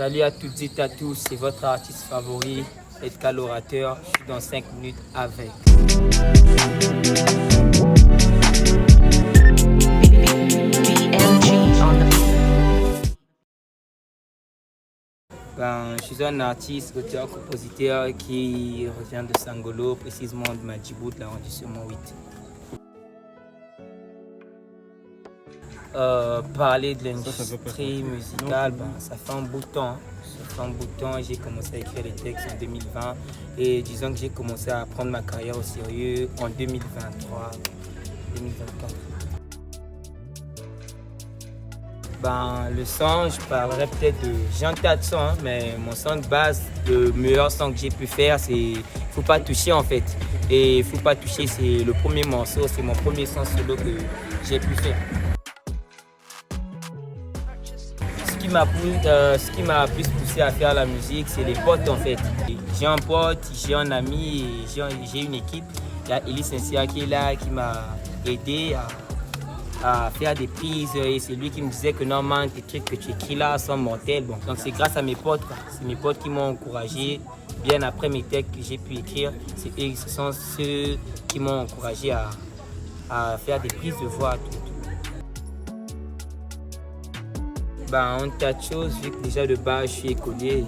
Salut à toutes et à tous, c'est votre artiste favori, Edgar l'orateur. Je suis dans 5 minutes avec. Je suis un artiste, auteur, compositeur qui revient de Sangolo, précisément de Madjibout, l'arrondissement 8. Parler de l'industrie musicale, ça fait un bout de temps. J'ai commencé à écrire les textes en 2020 et disons que j'ai commencé à prendre ma carrière au sérieux en 2023, 2024. Le son, je parlerai peut-être de... J'ai un tas de sons, mais mon son de base, le meilleur son que j'ai pu faire, c'est Faut pas toucher en fait. Et Faut pas toucher, c'est le premier morceau, c'est mon premier son solo que j'ai pu faire. Ce qui m'a plus poussé à faire la musique, c'est les potes en fait. J'ai un pote, j'ai un ami et j'ai une équipe. Il y a Elie Sensia qui est là, qui m'a aidé à faire des prises et c'est lui qui me disait que normalement tes trucs que tu écris là sont mortels. Bon, donc c'est grâce à mes potes, c'est mes potes qui m'ont encouragé. Bien après mes textes que j'ai pu écrire, ce sont ceux qui m'ont encouragé à faire des prises de voix. Un tas de choses, vu que déjà de base je suis écolier.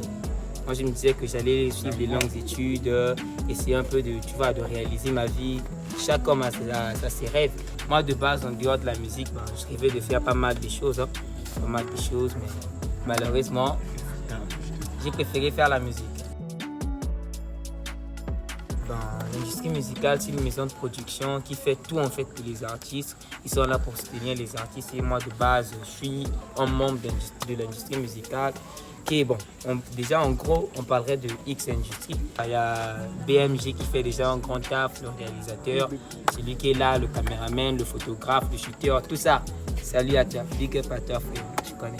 Moi je me disais que j'allais suivre des longues études, essayer un peu de réaliser ma vie. Chaque homme a ses rêves. Moi de base en dehors de la musique, je rêvais de faire pas mal de choses, mais malheureusement j'ai préféré faire la musique. L'industrie musicale, c'est une maison de production qui fait tout en fait pour les artistes. Ils sont là pour soutenir les artistes et moi de base, je suis un membre de l'industrie musicale. Déjà en gros, on parlerait de X Industrie. Il y a BMG qui fait déjà un grand taf, le réalisateur, celui qui est là, le caméraman, le photographe, le shooter, tout ça. Salut à toi, big up à toi frère, tu connais.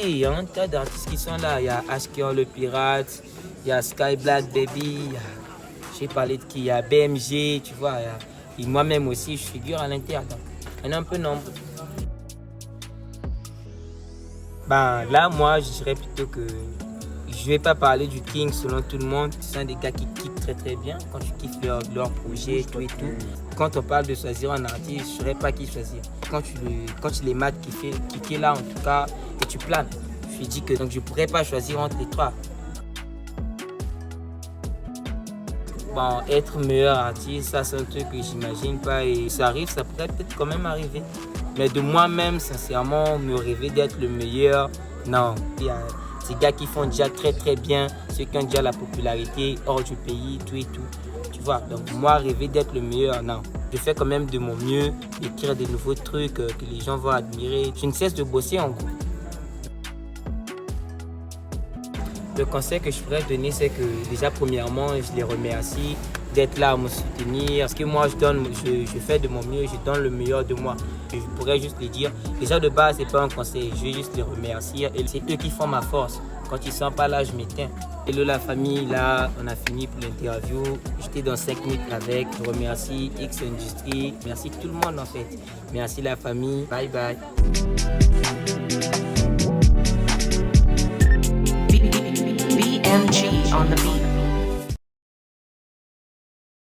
Il y a un tas d'artistes qui sont là. Il y a Ashker le pirate, il y a Sky Black Baby, j'ai parlé de qui, il y a BMG, tu vois. Et moi-même aussi, je figure à l'intérieur. On est un peu nombreux. Là, moi, je dirais plutôt que je vais pas parler du King selon tout le monde. Ce sont des gars qui kiffent très très bien quand tu kiffes leur projet, tout et tout. Quand on parle de choisir un artiste, je ne saurais pas qui choisir. Quand tu les mates qui est là en tout cas, et tu planes. Je dis que donc je pourrais pas choisir entre les trois. Être meilleur artiste, ça c'est un truc que j'imagine pas et ça arrive, ça pourrait peut-être quand même arriver. Mais de moi-même, sincèrement, me rêver d'être le meilleur, non. Il y a ces gars qui font déjà très très bien, ceux qui ont déjà la popularité hors du pays, tout et tout. Tu vois, donc moi, rêver d'être le meilleur, non. Je fais quand même de mon mieux, d'écrire des nouveaux trucs que les gens vont admirer. Je ne cesse de bosser en gros. Le conseil que je pourrais donner, c'est que déjà, premièrement, je les remercie d'être là à me soutenir. Parce que moi, je fais de mon mieux, je donne le meilleur de moi. Je pourrais juste les dire. Déjà, de base, ce n'est pas un conseil, je vais juste les remercier. Et c'est eux qui font ma force. Quand ils ne sont pas là, je m'éteins. Hello la famille, là, on a fini pour l'interview. J'étais dans 5 minutes avec. Je remercie X Industrie. Merci tout le monde, en fait. Merci la famille. Bye bye. BMG on the beat.